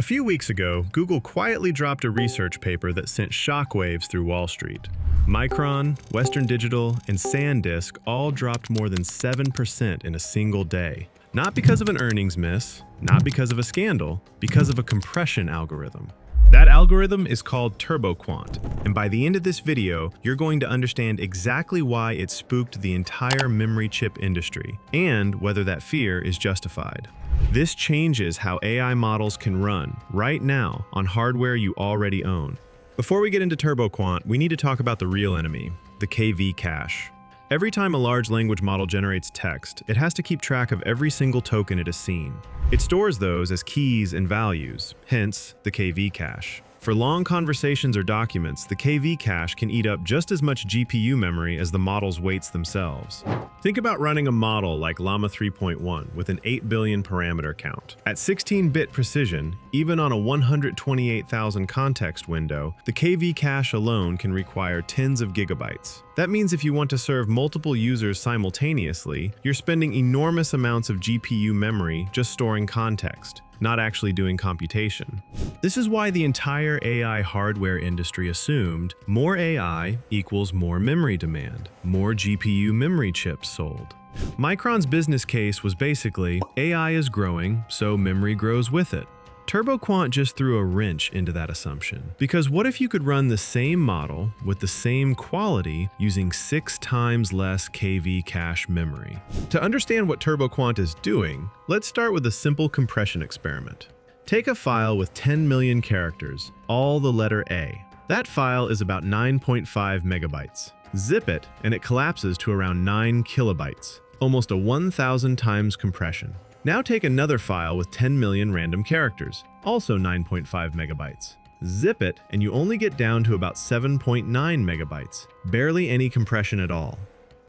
A few weeks ago, Google quietly dropped a research paper that sent shockwaves through Wall Street. Micron, Western Digital, and SanDisk all dropped more than 7% in a single day. Not because of an earnings miss, not because of a scandal, because of a compression algorithm. That algorithm is called TurboQuant, and by the end of this video, you're going to understand exactly why it spooked the entire memory chip industry, and whether that fear is justified. This changes how AI models can run right now on hardware you already own. Before we get into TurboQuant, we need to talk about the real enemy, the KV cache. Every time a large language model generates text, it has to keep track of every single token it has seen. It stores those as keys and values, hence the KV cache. For long conversations or documents, the KV cache can eat up just as much GPU memory as the model's weights themselves. Think about running a model like Llama 3.1 with an 8 billion parameter count. At 16-bit precision, even on a 128,000 context window, the KV cache alone can require tens of gigabytes. That means if you want to serve multiple users simultaneously, you're spending enormous amounts of GPU memory just storing context, not actually doing computation. This is why the entire AI hardware industry assumed more AI equals more memory demand, more GPU memory chips sold. Micron's business case was basically, AI is growing, so memory grows with it. TurboQuant just threw a wrench into that assumption. Because what if you could run the same model with the same quality using 6 times less KV cache memory? To understand what TurboQuant is doing, let's start with a simple compression experiment. Take a file with 10 million characters, all the letter A. That file is about 9.5 megabytes. Zip it, and it collapses to around 9 kilobytes, almost a 1,000 times compression. Now take another file with 10 million random characters, also 9.5 megabytes. Zip it, and you only get down to about 7.9 megabytes, barely any compression at all.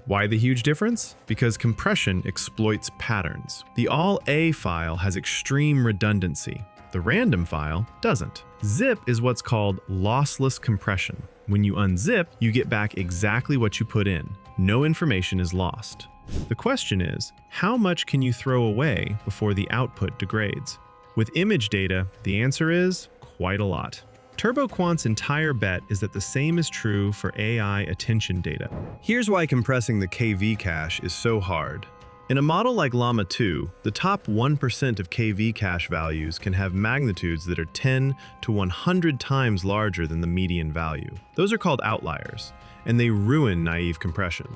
Why the huge difference? Because compression exploits patterns. The all-A file has extreme redundancy. The random file doesn't. Zip is what's called lossless compression. When you unzip, you get back exactly what you put in. No information is lost. The question is, how much can you throw away before the output degrades? With image data, the answer is quite a lot. TurboQuant's entire bet is that the same is true for AI attention data. Here's why compressing the KV cache is so hard. In a model like Llama 2, the top 1% of KV cache values can have magnitudes that are 10 to 100 times larger than the median value. Those are called outliers, and they ruin naive compression.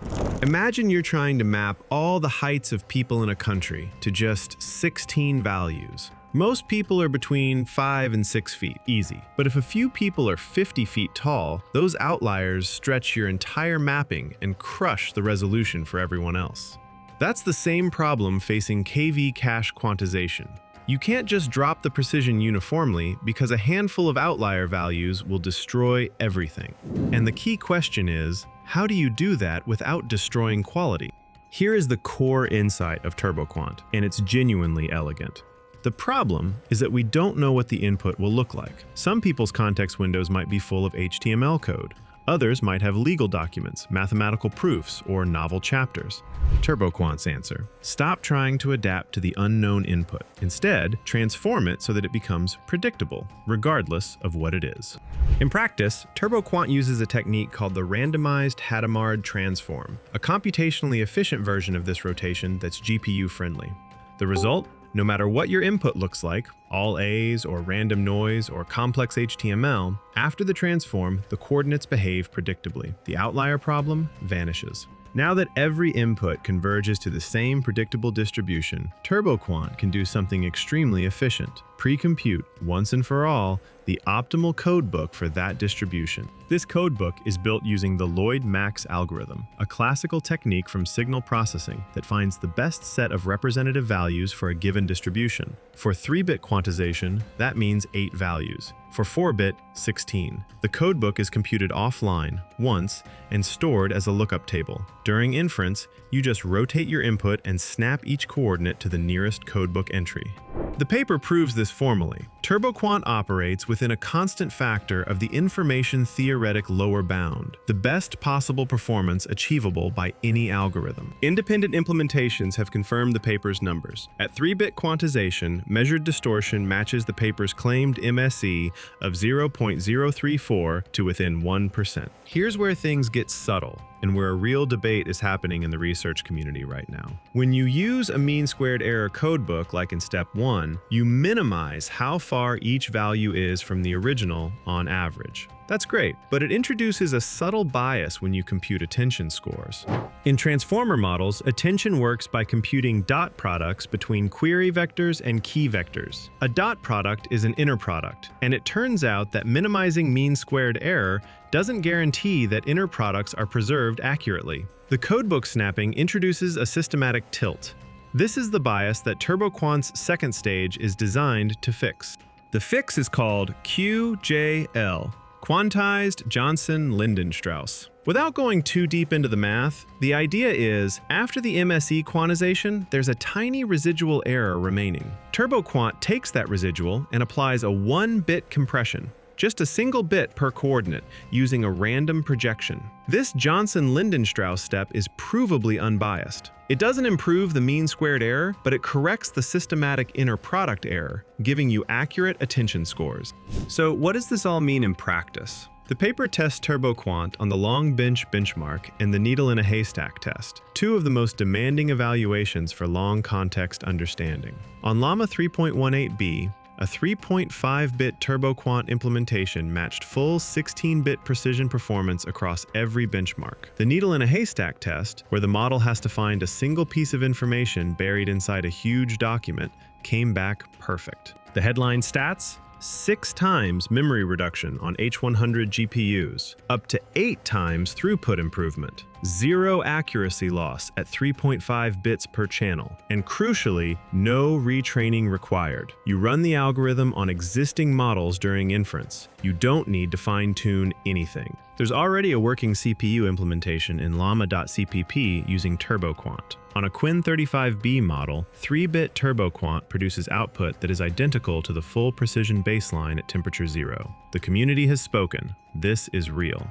Imagine you're trying to map all the heights of people in a country to just 16 values. Most people are between 5 and 6 feet, easy. But if a few people are 50 feet tall, those outliers stretch your entire mapping and crush the resolution for everyone else. That's the same problem facing KV cache quantization. You can't just drop the precision uniformly because a handful of outlier values will destroy everything. And the key question is, how do you do that without destroying quality? Here is the core insight of TurboQuant, and it's genuinely elegant. The problem is that we don't know what the input will look like. Some people's context windows might be full of HTML code. Others might have legal documents, mathematical proofs, or novel chapters. TurboQuant's answer: stop trying to adapt to the unknown input. Instead, transform it so that it becomes predictable, regardless of what it is. In practice, TurboQuant uses a technique called the randomized Hadamard transform, a computationally efficient version of this rotation that's GPU-friendly. The result? No matter what your input looks like, all A's or random noise or complex HTML, after the transform, the coordinates behave predictably. The outlier problem vanishes. Now that every input converges to the same predictable distribution, TurboQuant can do something extremely efficient. Pre-compute, once and for all, the optimal codebook for that distribution. This codebook is built using the Lloyd-Max algorithm, a classical technique from signal processing that finds the best set of representative values for a given distribution. For 3-bit quantization, that means 8 values. For 4-bit, 16. The codebook is computed offline, once, and stored as a lookup table. During inference, you just rotate your input and snap each coordinate to the nearest codebook entry. The paper proves this formally. TurboQuant operates within a constant factor of the information theoretic lower bound, the best possible performance achievable by any algorithm. Independent implementations have confirmed the paper's numbers. At 3-bit quantization, measured distortion matches the paper's claimed MSE of 0.034 to within 1%. Here's where things get subtle, and where a real debate is happening in the research community right now. When you use a mean squared error codebook like in step 1, you minimize how far each value is from the original on average. That's great, but it introduces a subtle bias when you compute attention scores. In transformer models, attention works by computing dot products between query vectors and key vectors. A dot product is an inner product, and it turns out that minimizing mean squared error doesn't guarantee that inner products are preserved accurately. The codebook snapping introduces a systematic tilt. This is the bias that TurboQuant's second stage is designed to fix. The fix is called QJL, Quantized Johnson-Lindenstrauss. Without going too deep into the math, the idea is, after the MSE quantization, there's a tiny residual error remaining. TurboQuant takes that residual and applies a 1-bit compression, just a single bit per coordinate, using a random projection. This Johnson-Lindenstrauss step is provably unbiased. It doesn't improve the mean squared error, but it corrects the systematic inner product error, giving you accurate attention scores. So what does this all mean in practice? The paper tests TurboQuant on the long bench benchmark and the needle in a haystack test, two of the most demanding evaluations for long context understanding. On Llama 3.18b, a 3.5-bit TurboQuant implementation matched full 16-bit precision performance across every benchmark. The needle in a haystack test, where the model has to find a single piece of information buried inside a huge document, came back perfect. The headline stats? 6 times memory reduction on H100 GPUs, up to 8 times throughput improvement, 0 accuracy loss at 3.5 bits per channel, and crucially, no retraining required. You run the algorithm on existing models during inference. You don't need to fine-tune anything. There's already a working CPU implementation in llama.cpp using TurboQuant. On a Quin35B model, 3-bit TurboQuant produces output that is identical to the full precision baseline at temperature 0. The community has spoken. This is real.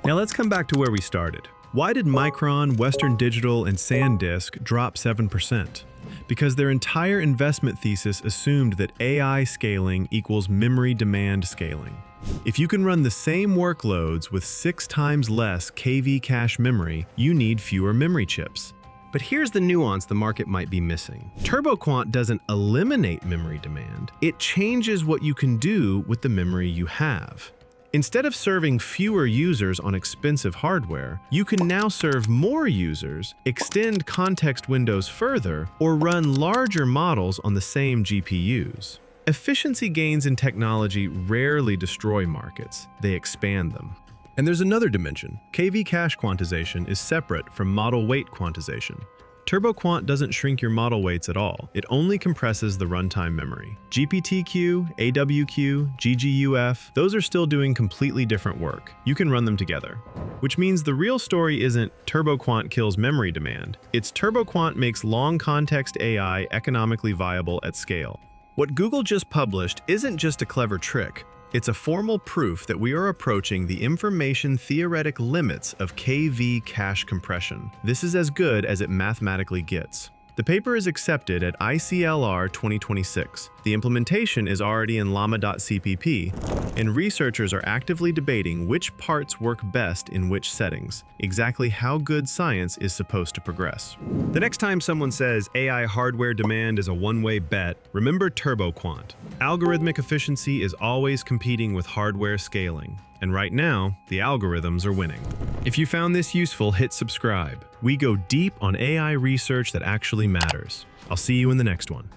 Now let's come back to where we started. Why did Micron, Western Digital, and SanDisk drop 7%? Because their entire investment thesis assumed that AI scaling equals memory demand scaling. If you can run the same workloads with 6 times less KV cache memory, you need fewer memory chips. But here's the nuance the market might be missing. TurboQuant doesn't eliminate memory demand. It changes what you can do with the memory you have. Instead of serving fewer users on expensive hardware, you can now serve more users, extend context windows further, or run larger models on the same GPUs. Efficiency gains in technology rarely destroy markets, they expand them. And there's another dimension. KV cache quantization is separate from model weight quantization. TurboQuant doesn't shrink your model weights at all. It only compresses the runtime memory. GPTQ, AWQ, GGUF, those are still doing completely different work. You can run them together. Which means the real story isn't TurboQuant kills memory demand. It's TurboQuant makes long context AI economically viable at scale. What Google just published isn't just a clever trick. It's a formal proof that we are approaching the information theoretic limits of KV cache compression. This is as good as it mathematically gets. The paper is accepted at ICLR 2026. The implementation is already in llama.cpp, and researchers are actively debating which parts work best in which settings, exactly how good science is supposed to progress. The next time someone says AI hardware demand is a one-way bet, remember TurboQuant. Algorithmic efficiency is always competing with hardware scaling. And right now, the algorithms are winning. If you found this useful, hit subscribe. We go deep on AI research that actually matters. I'll see you in the next one.